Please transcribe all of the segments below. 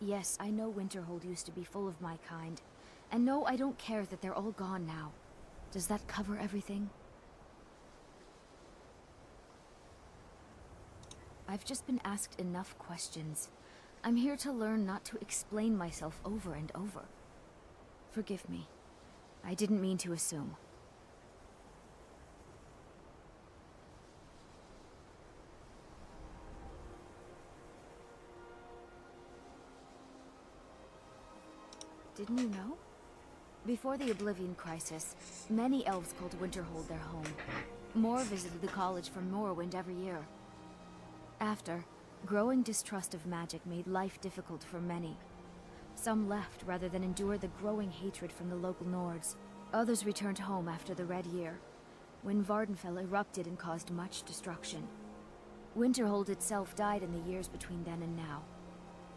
Yes, I know Winterhold used to be full of my kind. And no, I don't care that they're all gone now. Does that cover everything? I've just been asked enough questions. I'm here to learn not to explain myself over and over. Forgive me. I didn't mean to assume. Didn't you know? Before the Oblivion Crisis, many elves called Winterhold their home. More visited the college from Morrowind every year. After, growing distrust of magic made life difficult for many. Some left rather than endure the growing hatred from the local Nords. Others returned home after the Red Year, when Vardenfell erupted and caused much destruction. Winterhold itself died in the years between then and now.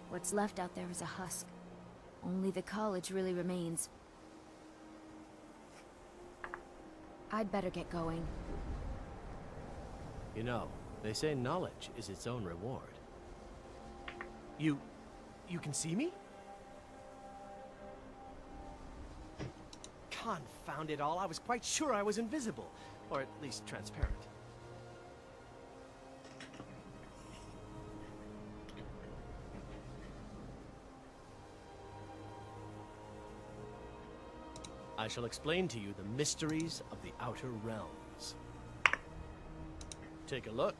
What's left out there is a husk. Only the college really remains. I'd better get going. You know, they say knowledge is its own reward. You can see me? Confound it all, I was quite sure I was invisible. Or at least transparent. I shall explain to you the mysteries of the Outer Realms. Take a look.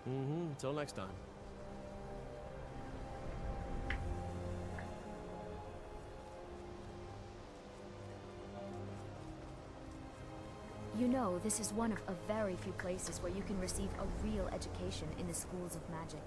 Until next time. You know, this is one of a very few places where you can receive a real education in the schools of magic.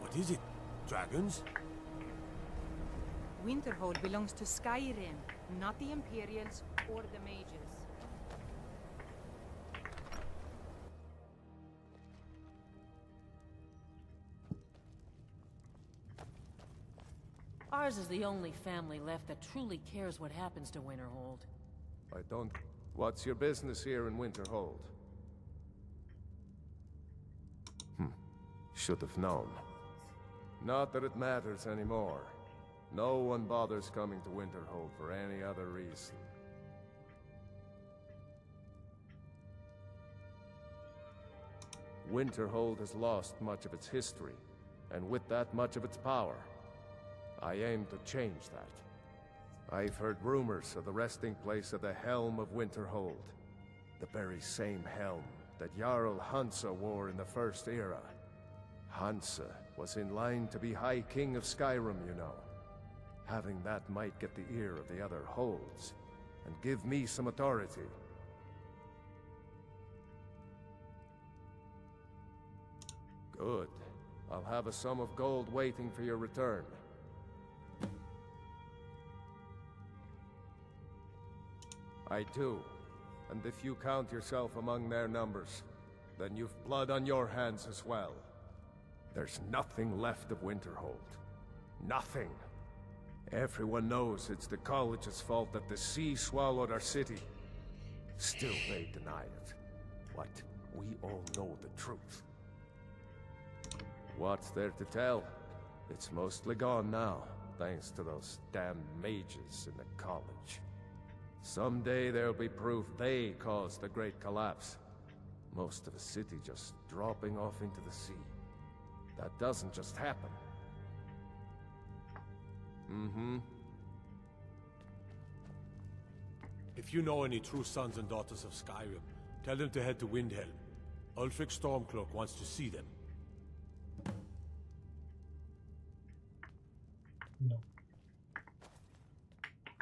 What is it? Dragons? Winterhold belongs to Skyrim, not the Imperials or the Mages. Ours is the only family left that truly cares what happens to Winterhold. I don't... What's your business here in Winterhold? Should have known. Not that it matters anymore. No one bothers coming to Winterhold for any other reason. Winterhold has lost much of its history, and with that much of its power. I aim to change that. I've heard rumors of the resting place of the Helm of Winterhold. The very same helm that Jarl Hansa wore in the First Era. Hansa was in line to be High King of Skyrim, you know. Having that might get the ear of the other holds. and give me some authority. Good. I'll have a sum of gold waiting for your return. I do. And if you count yourself among their numbers, then you've blood on your hands as well. There's nothing left of Winterhold. Nothing. Everyone knows it's the college's fault that the sea swallowed our city. Still they deny it. But we all know the truth. What's there to tell? It's mostly gone now, thanks to those damn mages in the college. Someday there'll be proof they caused the Great Collapse. Most of the city just dropping off into the sea. That doesn't just happen. If you know any true sons and daughters of Skyrim, tell them to head to Windhelm. Ulfric Stormcloak wants to see them. No.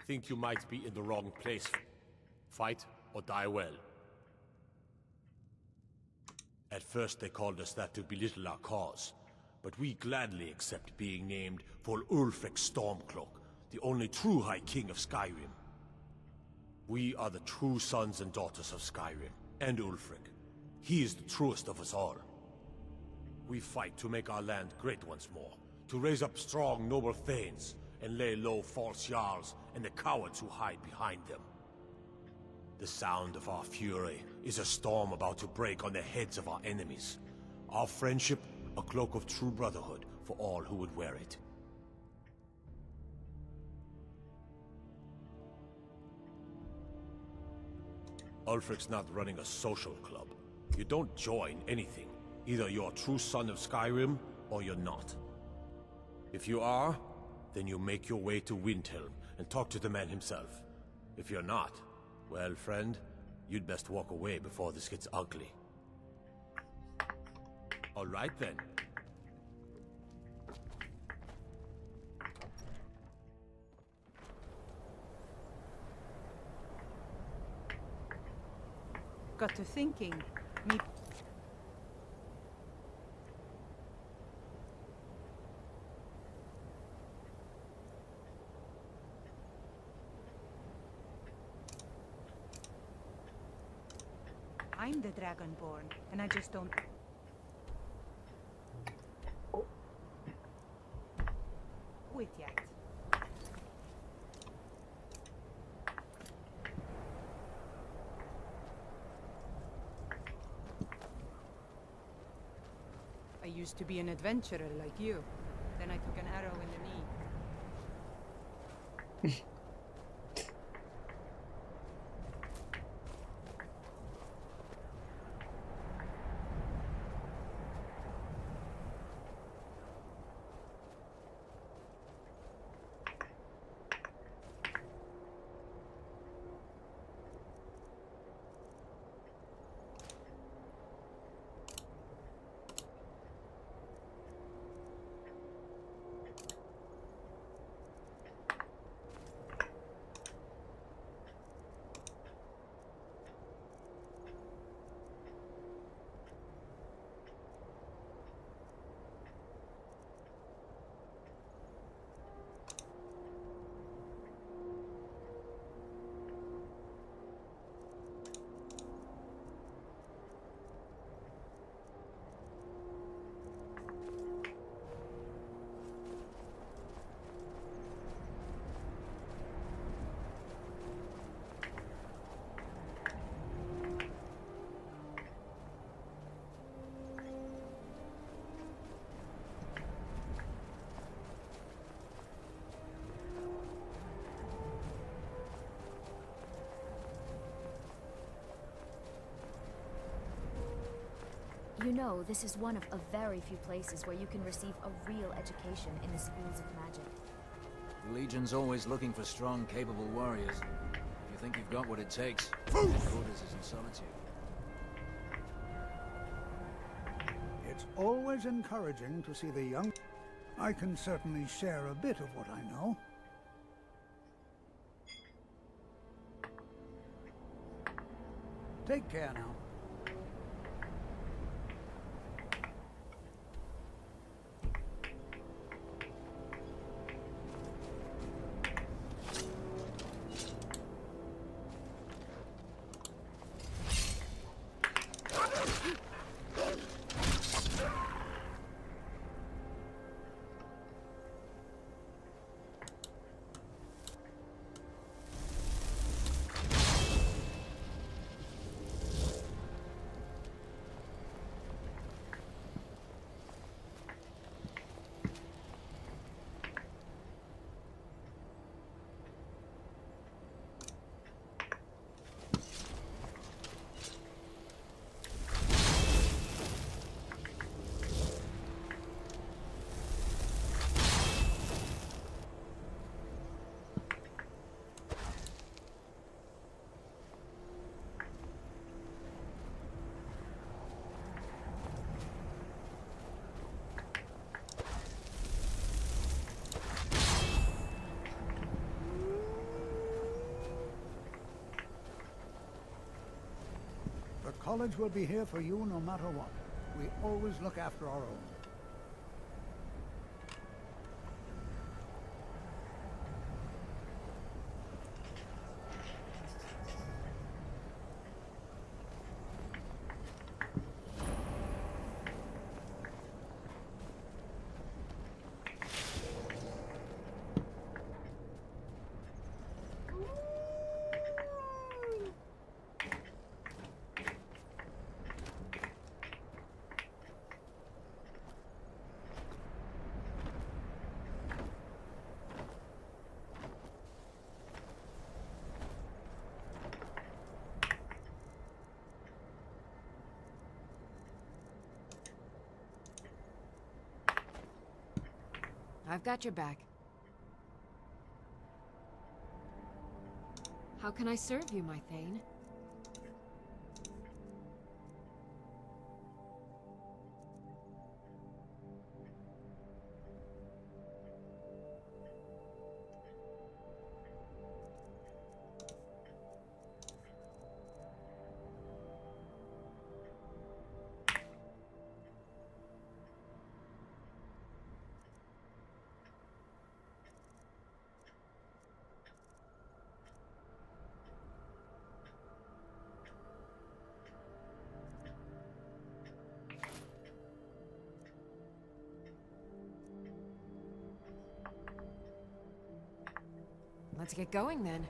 Think you might be in the wrong place. Fight or die well. At first they called us that to belittle our cause, but we gladly accept being named for Ulfric Stormcloak, the only true High King of Skyrim. We are the true sons and daughters of Skyrim, and Ulfric. He is the truest of us all. We fight to make our land great once more, to raise up strong, noble thanes, and lay low false jarls and the cowards who hide behind them. The sound of our fury is a storm about to break on the heads of our enemies. Our friendship, a cloak of true brotherhood for all who would wear it. Ulfric's not running a social club. You don't join anything. Either you're a true son of Skyrim, or you're not. If you are, then you make your way to Windhelm and talk to the man himself. If you're not, well, friend, you'd best walk away before this gets ugly. All right, then. Got to thinking. Me. I'm the Dragonborn, and I just don't quit yet. I used to be an adventurer like you. Then I took an arrow in the knee. You know, this is one of a very few places where you can receive a real education in the schools of magic. The Legion's always looking for strong, capable warriors. If you think you've got what it takes, headquarters is in solitude. It's always encouraging to see the young. I can certainly share a bit of what I know. Take care now. The college will be here for you no matter what. We always look after our own. I've got your back. How can I serve you, my Thane? Let's get going then.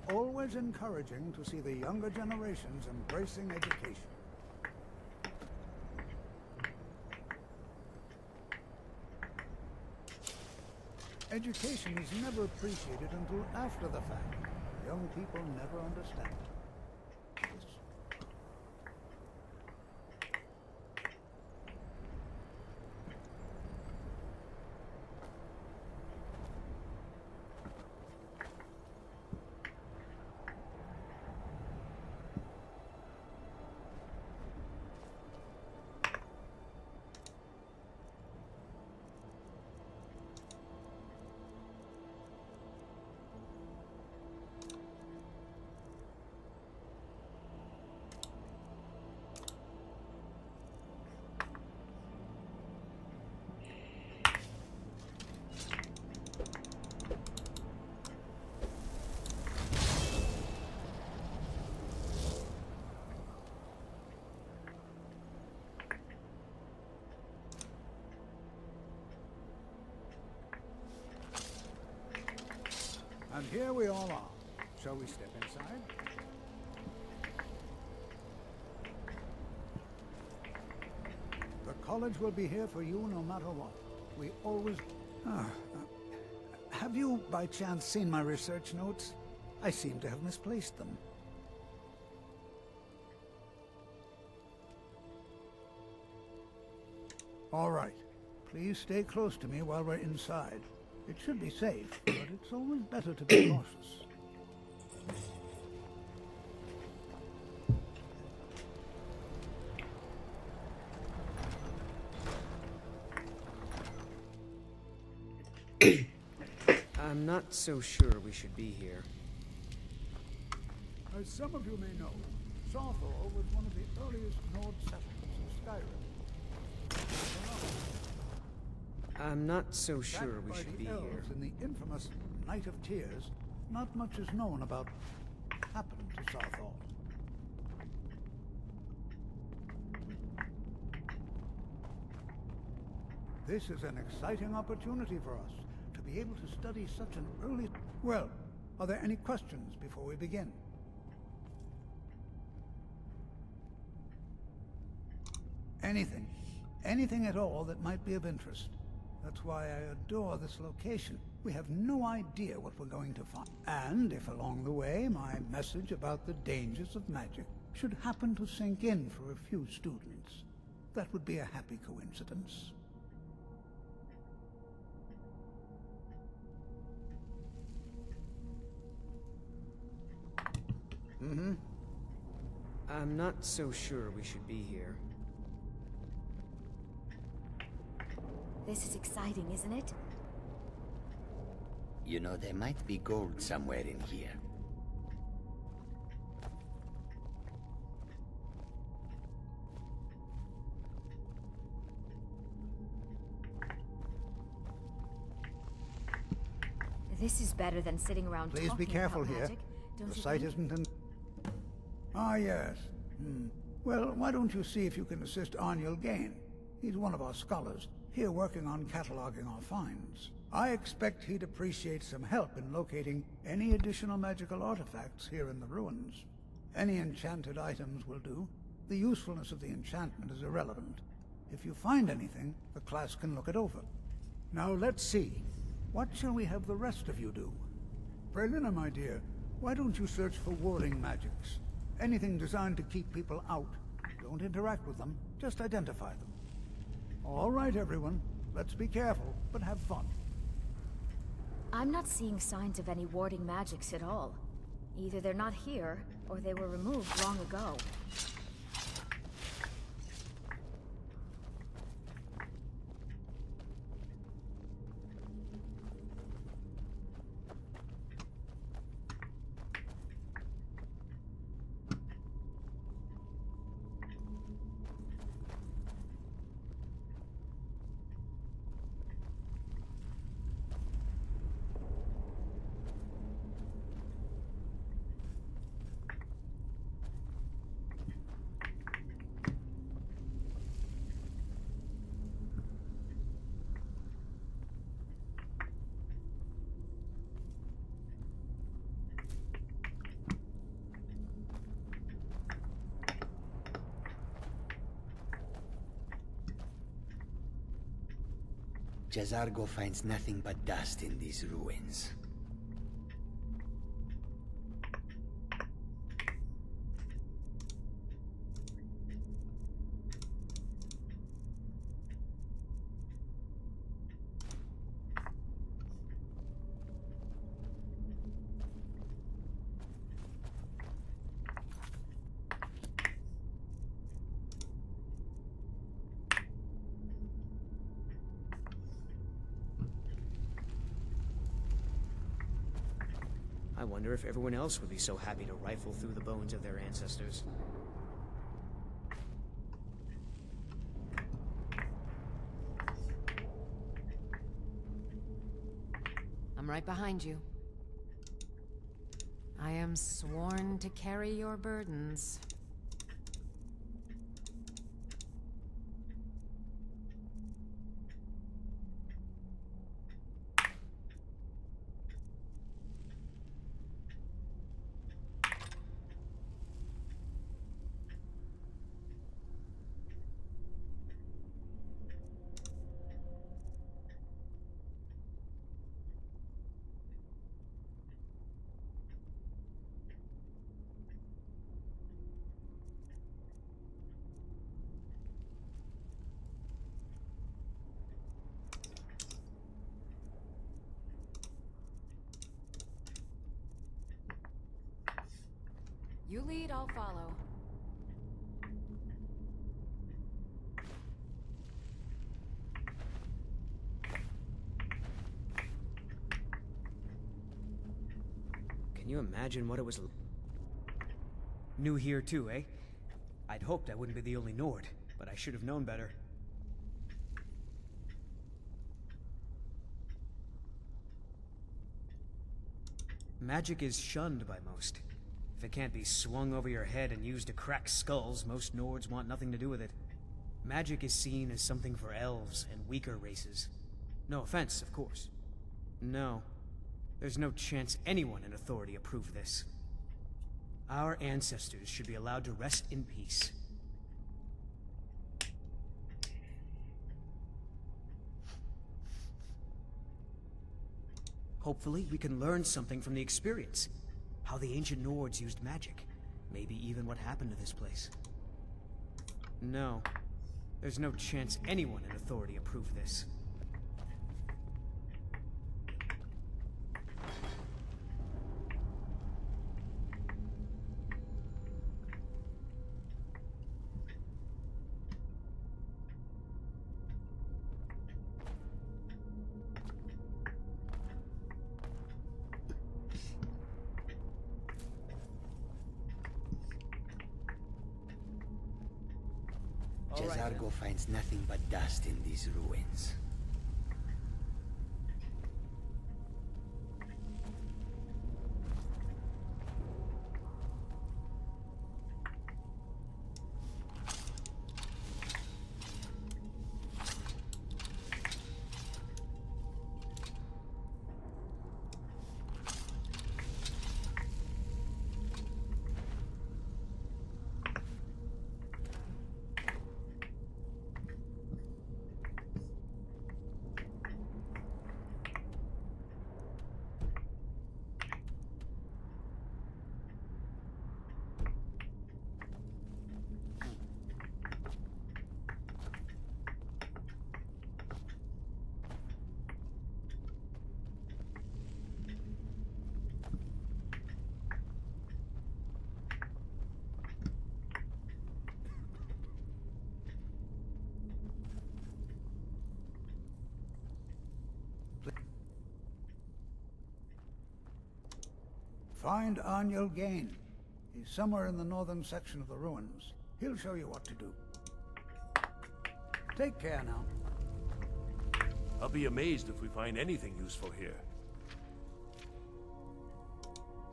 Always encouraging to see the younger generations embracing education. Education is never appreciated until after the fact. Young people never understand. And here we all are. Shall we step inside? The college will be here for you no matter what. We always... Have you, by chance, seen my research notes? I seem to have misplaced them. All right. Please stay close to me while we're inside. It should be safe, but it's always better to be cautious. I'm not so sure we should be here. As some of you may know, Sawthor was one of the earliest Nord settlements of Skyrim. I'm not so sure we Backed by should the be here. elves in the infamous Night of Tears, not much is known about what happened to Sawthor. This is an exciting opportunity for us to be able to study such an early... Well, are there any questions before we begin? Anything. Anything at all that might be of interest. That's why I adore this location. We have no idea what we're going to find. And if along the way my message about the dangers of magic should happen to sink in for a few students, that would be a happy coincidence. I'm not so sure we should be here. This is exciting, isn't it? You know, there might be gold somewhere in here. This is better than sitting around Please talking be careful about here. magic, don't The you site think? isn't in... Ah, yes. Well, why don't you see if you can assist Arniel Gain? He's one of our scholars, here working on cataloging our finds. I expect he'd appreciate some help in locating any additional magical artifacts here in the ruins. Any enchanted items will do. The usefulness of the enchantment is irrelevant. If you find anything, the class can look it over. Now let's see. What shall we have the rest of you do? Brelina, my dear, why don't you search for warding magics? Anything designed to keep people out. Don't interact with them, just identify them. All right, everyone. Let's be careful, but have fun. I'm not seeing signs of any warding magics at all. Either they're not here, or they were removed long ago. Jazargo finds nothing but dust in these ruins. I wonder if everyone else would be so happy to rifle through the bones of their ancestors. I'm right behind you. I am sworn to carry your burdens. You lead, I'll follow. Can you imagine what it was? New here too, eh? I'd hoped I wouldn't be the only Nord, but I should have known better. Magic is shunned by most. If it can't be swung over your head and used to crack skulls, most Nords want nothing to do with it. Magic is seen as something for elves and weaker races. No offense, of course. No. There's no chance anyone in authority approve this. Our ancestors should be allowed to rest in peace. Hopefully, we can learn something from the experience. How the ancient Nords used magic. Maybe even what happened to this place. No. There's no chance anyone in authority approve this. Jazargo finds nothing but dust in these ruins. Find Arniel Gain. He's somewhere in the northern section of the ruins. He'll show you what to do. Take care now. I'll be amazed if we find anything useful here.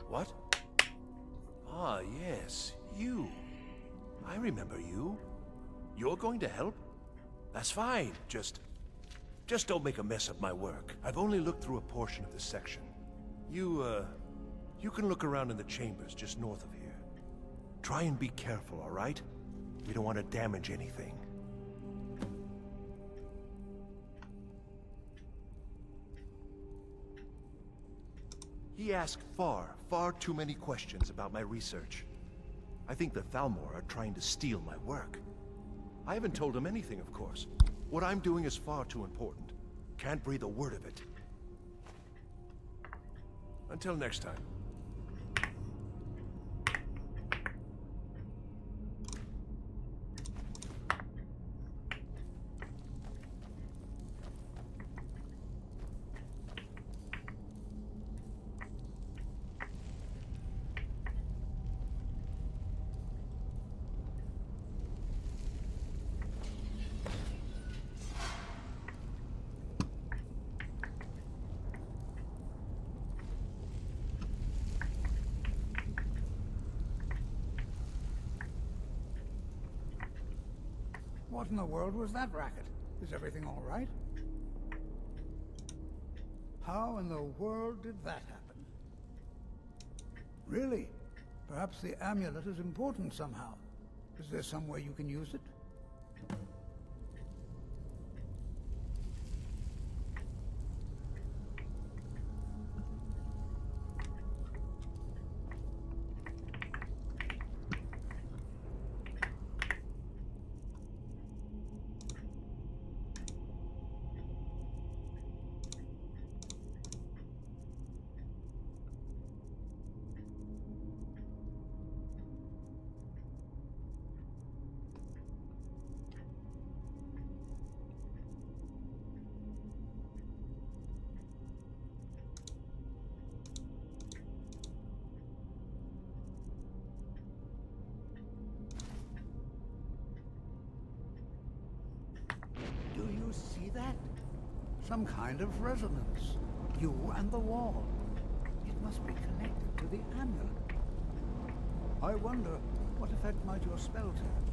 What? Ah, yes, you. I remember you. You're going to help? That's fine, just don't make a mess of my work. I've only looked through a portion of this section. You can look around in the chambers just north of here. Try and be careful, all right? We don't want to damage anything. He asked far too many questions about my research. I think the Thalmor are trying to steal my work. I haven't told him anything, of course. What I'm doing is far too important. Can't breathe a word of it. Until next time. What in the world was that racket? Is everything all right? How in the world did that happen? Really? Perhaps the amulet is important somehow. Is there some way you can use it? Do you see that? Some kind of resonance. You and the wall. It must be connected to the amulet. I wonder, what effect might your spells have?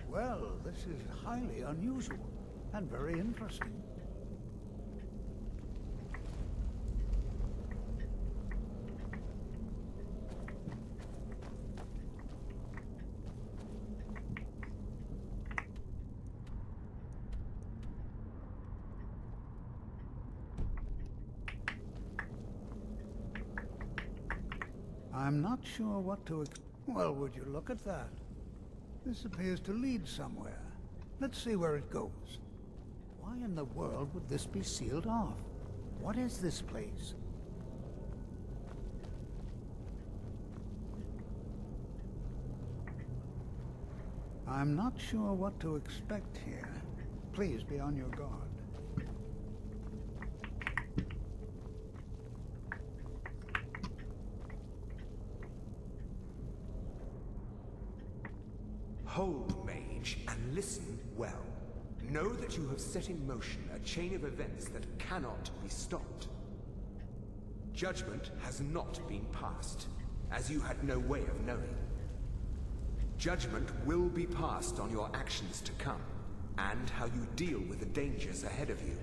Well, this is highly unusual and very interesting. I'm not sure what to... Well, would you look at that? This appears to lead somewhere. Let's see where it goes. Why in the world would this be sealed off? What is this place? I'm not sure what to expect here. Please be on your guard. Hold, mage, and listen well. Know that you have set in motion a chain of events that cannot be stopped. Judgment has not been passed, as you had no way of knowing. Judgment will be passed on your actions to come, and how you deal with the dangers ahead of you.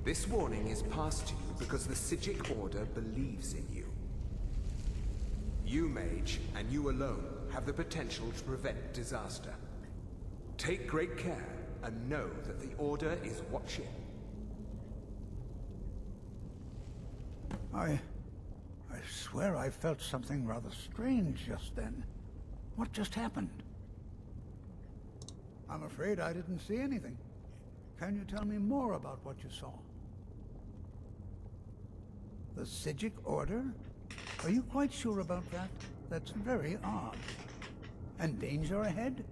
This warning is passed to you because the Psijic Order believes in you. You, mage, and you alone, have the potential to prevent disaster. Take great care, and know that the Order is watching. I swear I felt something rather strange just then. What just happened? I'm afraid I didn't see anything. Can you tell me more about what you saw? The Psijic Order? Are you quite sure about that? That's very odd. And danger ahead?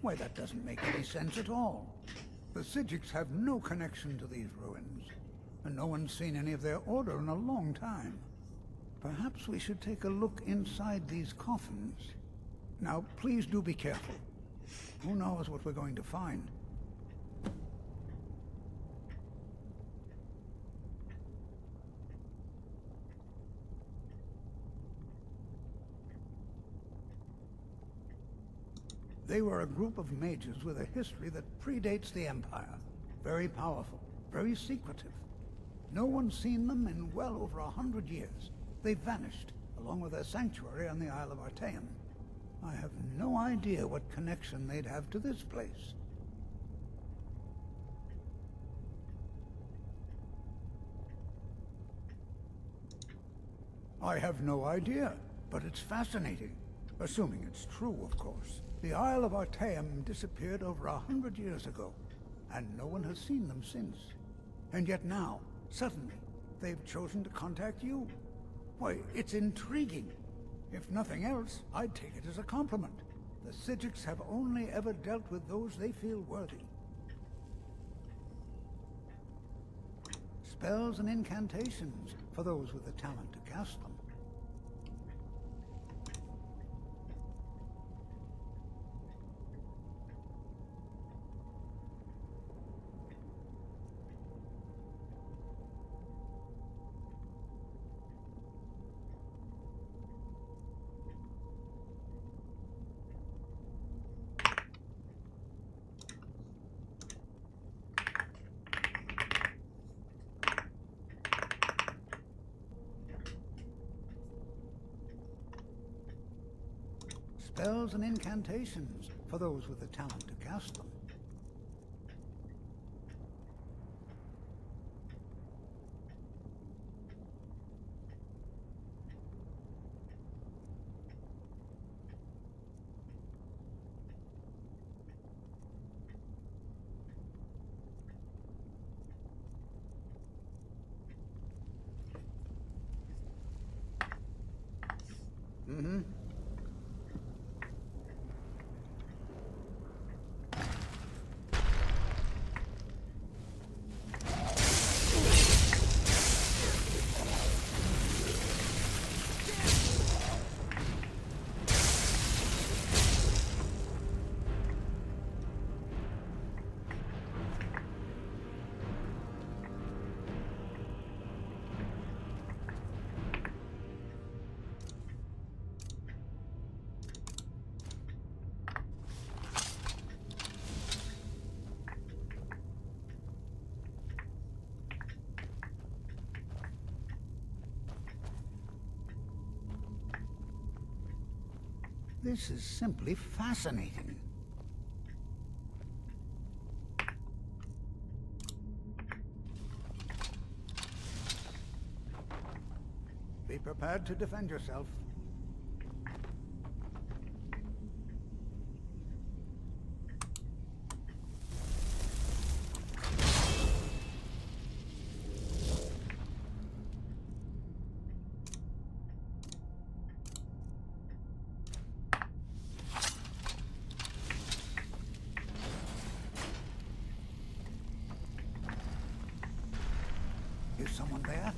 Why, that doesn't make any sense at all. The Psijics have no connection to these ruins, and no one's seen any of their order in a long time. Perhaps we should take a look inside these coffins. Now, please do be careful. Who knows what we're going to find? They were a group of mages with a history that predates the Empire. Very powerful, very secretive. No one's seen them in well over 100 years. They vanished, along with their sanctuary on the Isle of Artaeum. I have no idea what connection they'd have to this place. I have no idea, but it's fascinating. Assuming it's true, of course. The Isle of Artaeum disappeared over 100 years ago, and no one has seen them since. And yet now, suddenly, they've chosen to contact you. Why, it's intriguing. If nothing else, I'd take it as a compliment. The Psijics have only ever dealt with those they feel worthy. Spells and incantations for those with the talent to cast them. spells and incantations for those with the talent to cast them. Mm-hmm. This is simply fascinating. Be prepared to defend yourself. Is someone there?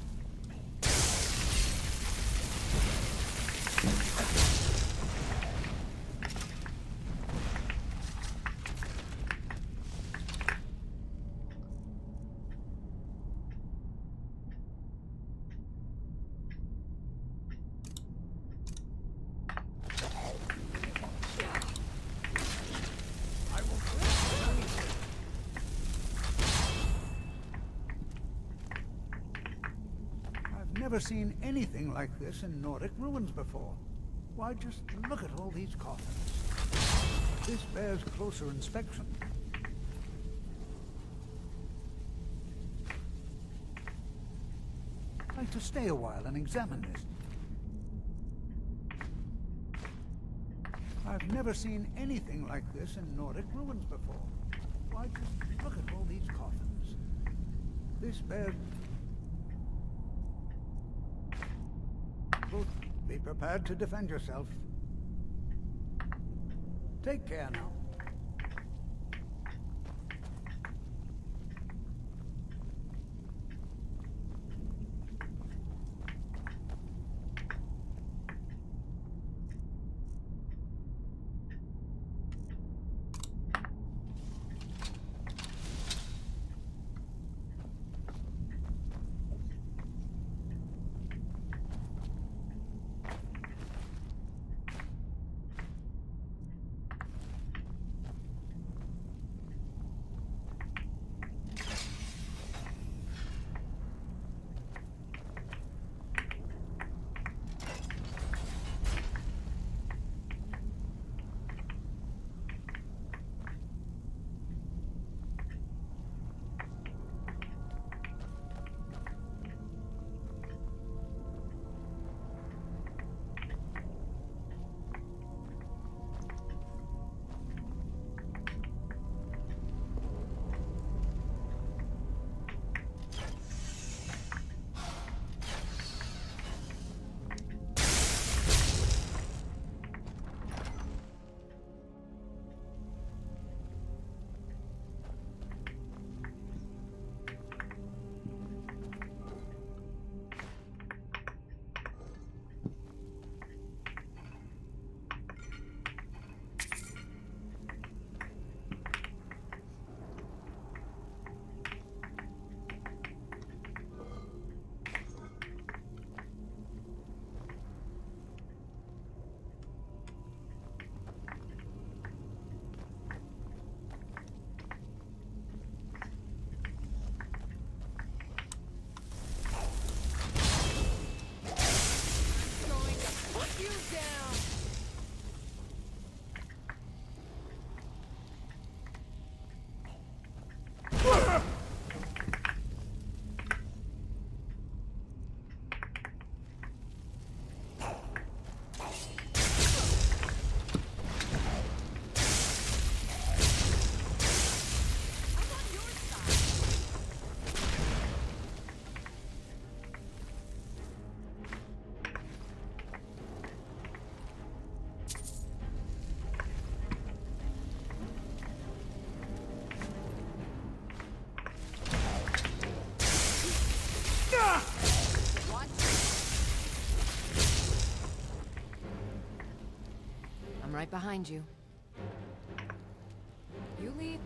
Never seen anything like this in Nordic ruins before. Why, just look at all these coffins. This bears closer inspection. I'd like to stay a while and examine this. I've never seen anything like this in Nordic ruins before. Why, just look at all these coffins. This bears... Be prepared to defend yourself. Take care now. I'm right behind you. You lead.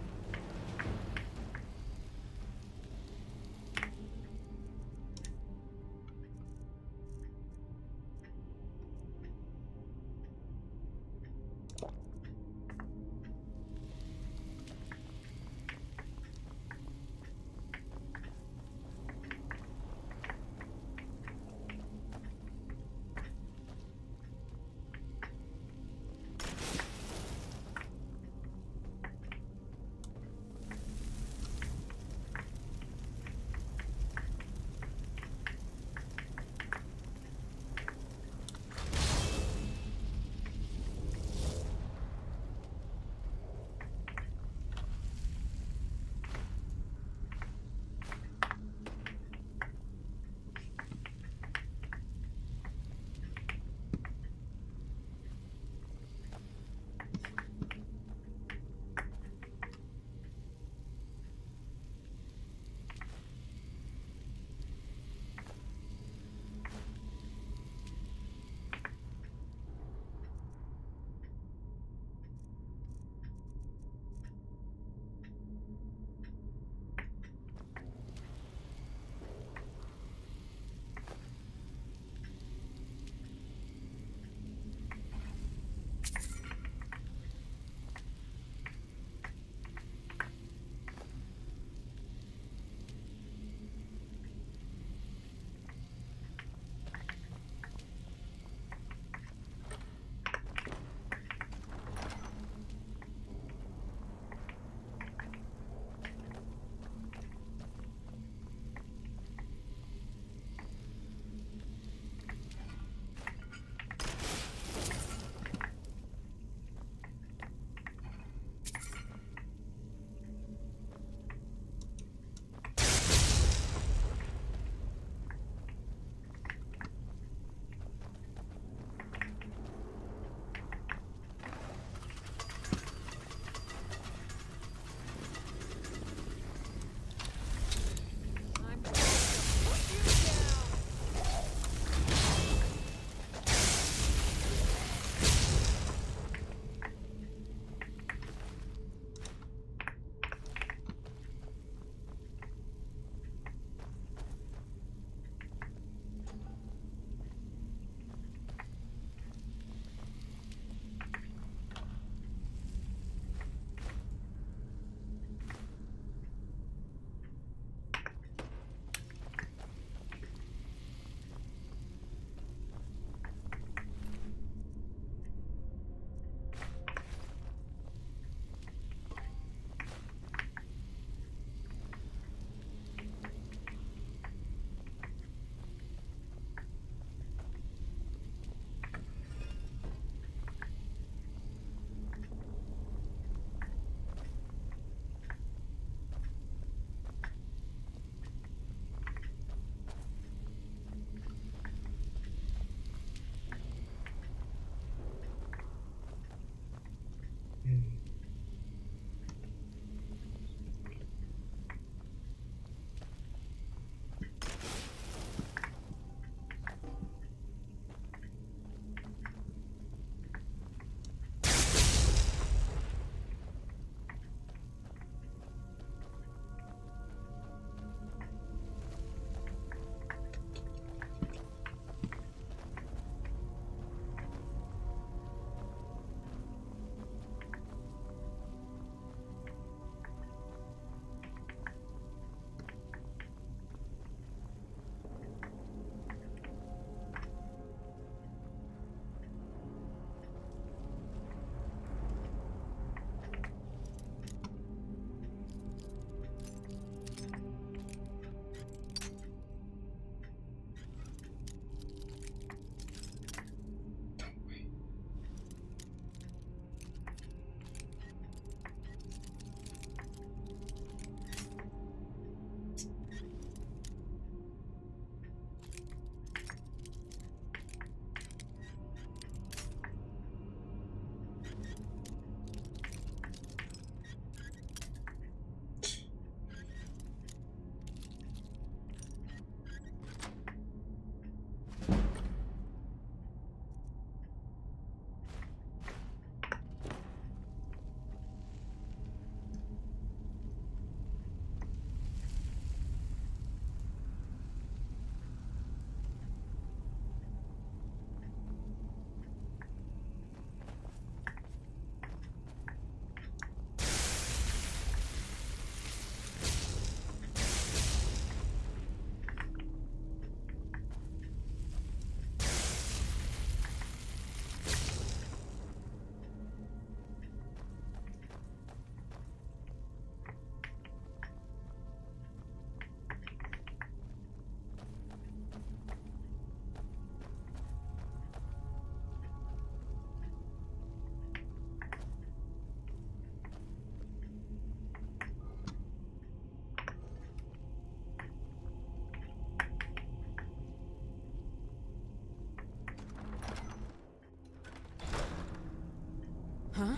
Huh?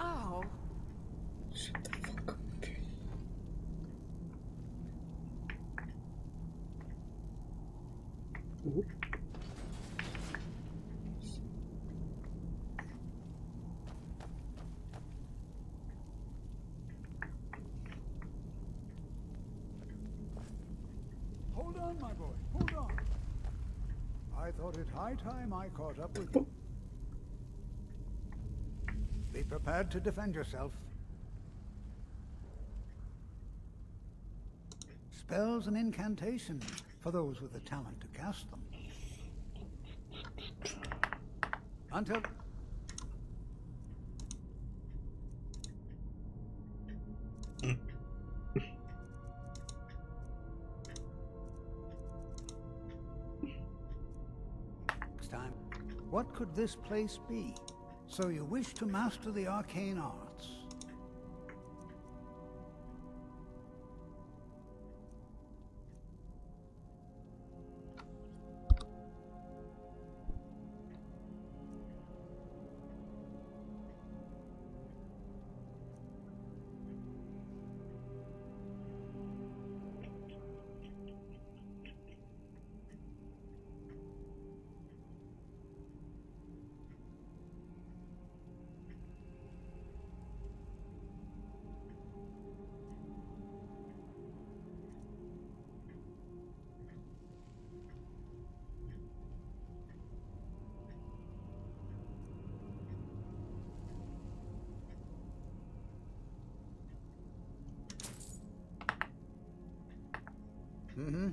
Ow. Shut the fuck up, okay. Ooh. Hold on, my boy, hold on. I thought it high time I caught up with you. Be prepared to defend yourself. Spells and incantations for those with the talent to cast them. Until... Next time. What could this place be? So you wish to master the arcane arts? Mm-hmm.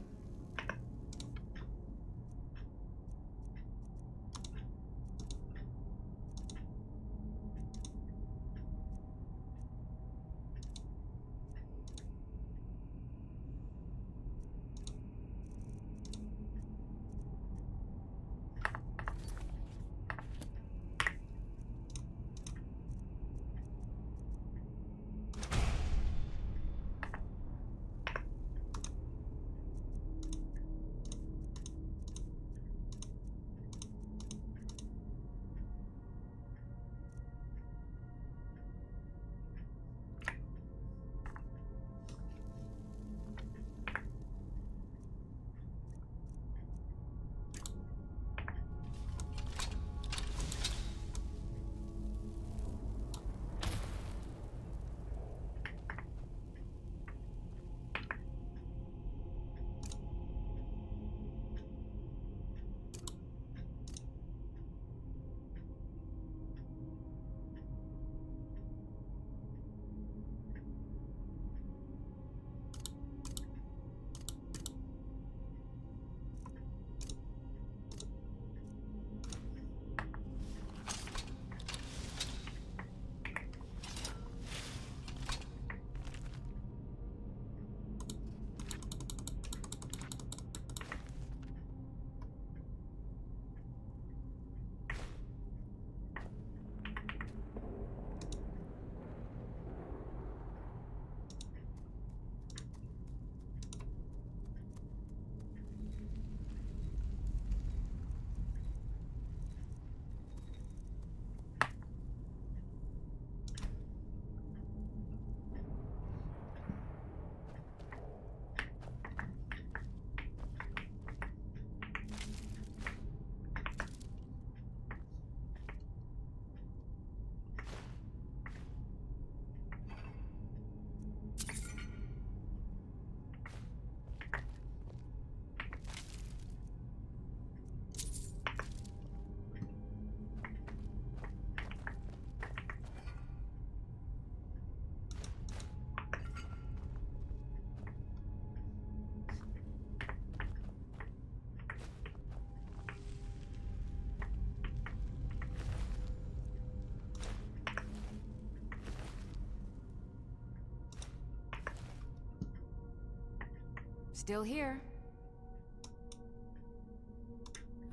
Still here.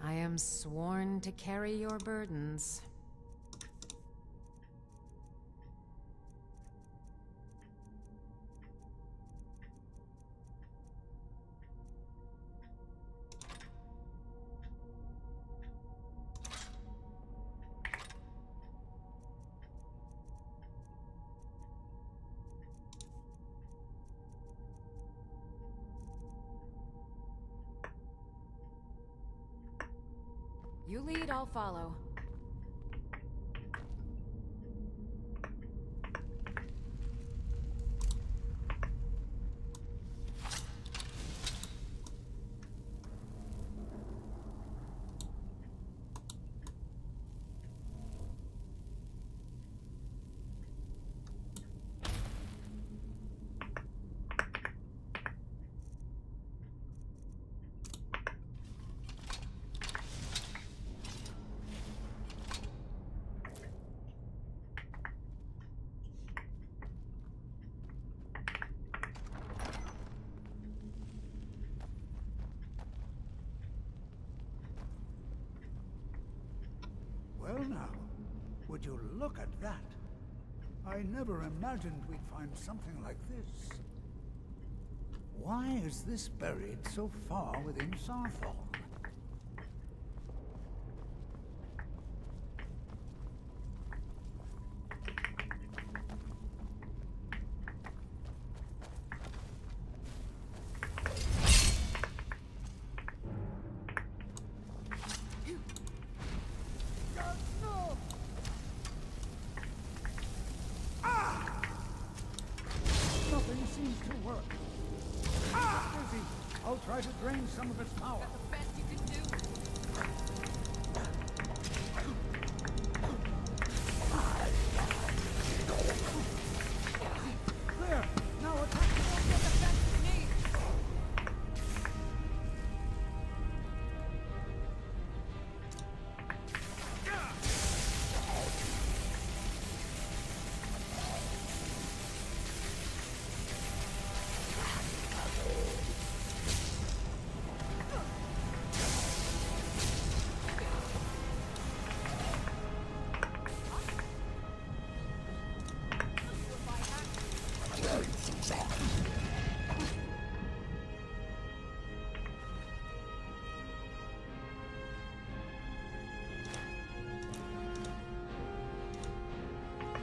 I am sworn to carry your burdens. You lead, I'll follow. Well now, would you look at that? I never imagined we'd find something like this. Why is this buried so far within Sarthal? Nothing seems to work. Busy. I'll try to drain some of its power. The best you can do. There! Now attack! Don't get the best of me.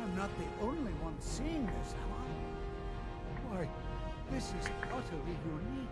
I'm not the only one seeing this, am I? Why, this is utterly unique.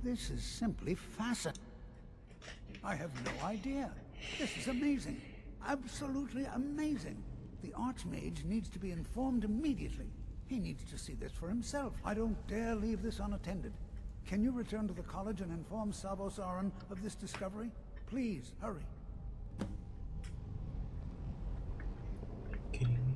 This is simply fascinating. I have no idea. This is amazing. Absolutely amazing. The Archmage needs to be informed immediately. He needs to see this for himself. I don't dare leave this unattended. Can you return to the college and inform Savos Aran of this discovery? Please, hurry. Kidding me?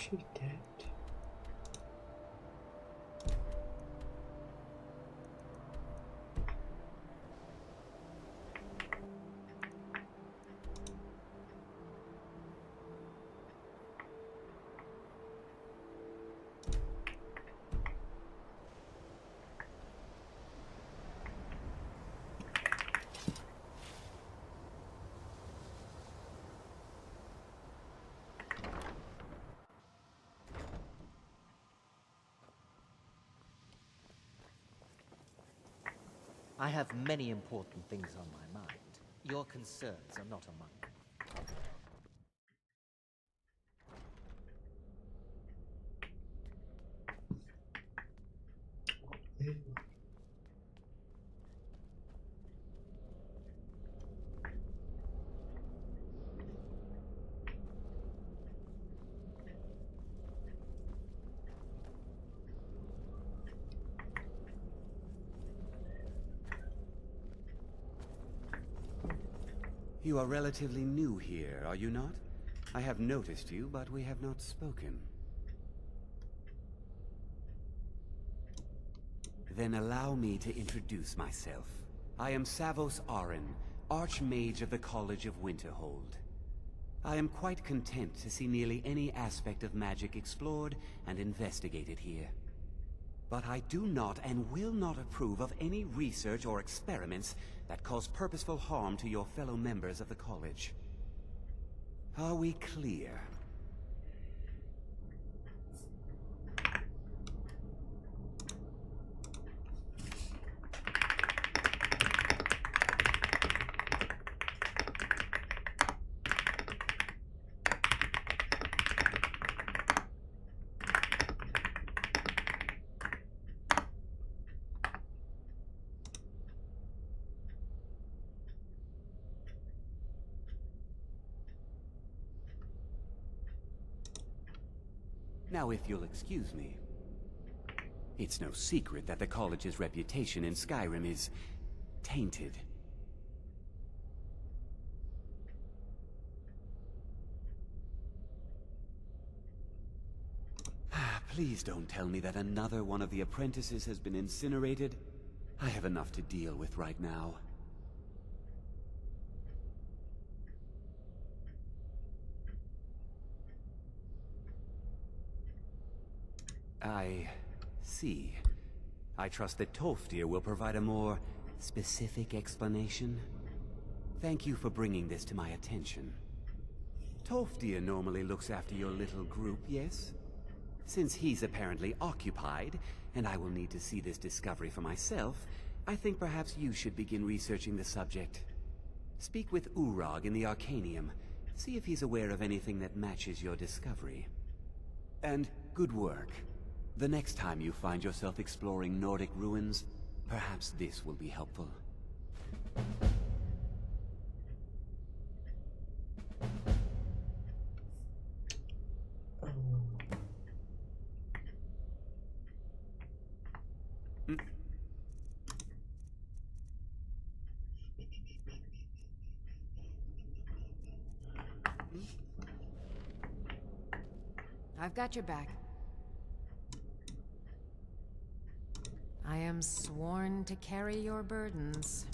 she dead? I have many important things on my mind. Your concerns are not among them. You are relatively new here, are you not? I have noticed you, but we have not spoken. Then allow me to introduce myself. I am Savos Arin, Archmage of the College of Winterhold. I am quite content to see nearly any aspect of magic explored and investigated here. But I do not and will not approve of any research or experiments that cause purposeful harm to your fellow members of the college. Are we clear? Now, if you'll excuse me. It's no secret that the college's reputation in Skyrim is tainted. Please don't tell me that another one of the apprentices has been incinerated. I have enough to deal with right now. I see. I trust that Tolfdir will provide a more specific explanation. Thank you for bringing this to my attention. Tolfdir normally looks after your little group, yes? Since he's apparently occupied, and I will need to see this discovery for myself, I think perhaps you should begin researching the subject. Speak with Urag in the Arcanium. See if he's aware of anything that matches your discovery. And good work. The next time you find yourself exploring Nordic ruins, perhaps this will be helpful. I've got your back. I am sworn to carry your burdens.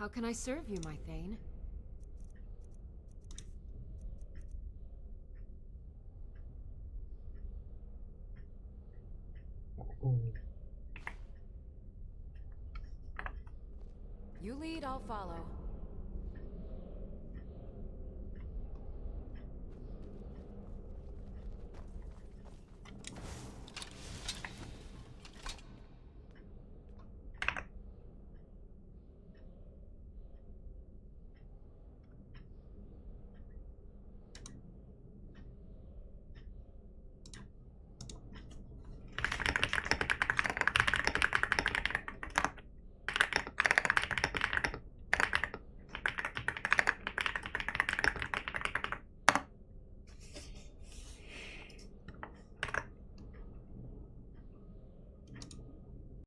How can I serve you, my Thane? You lead, I'll follow.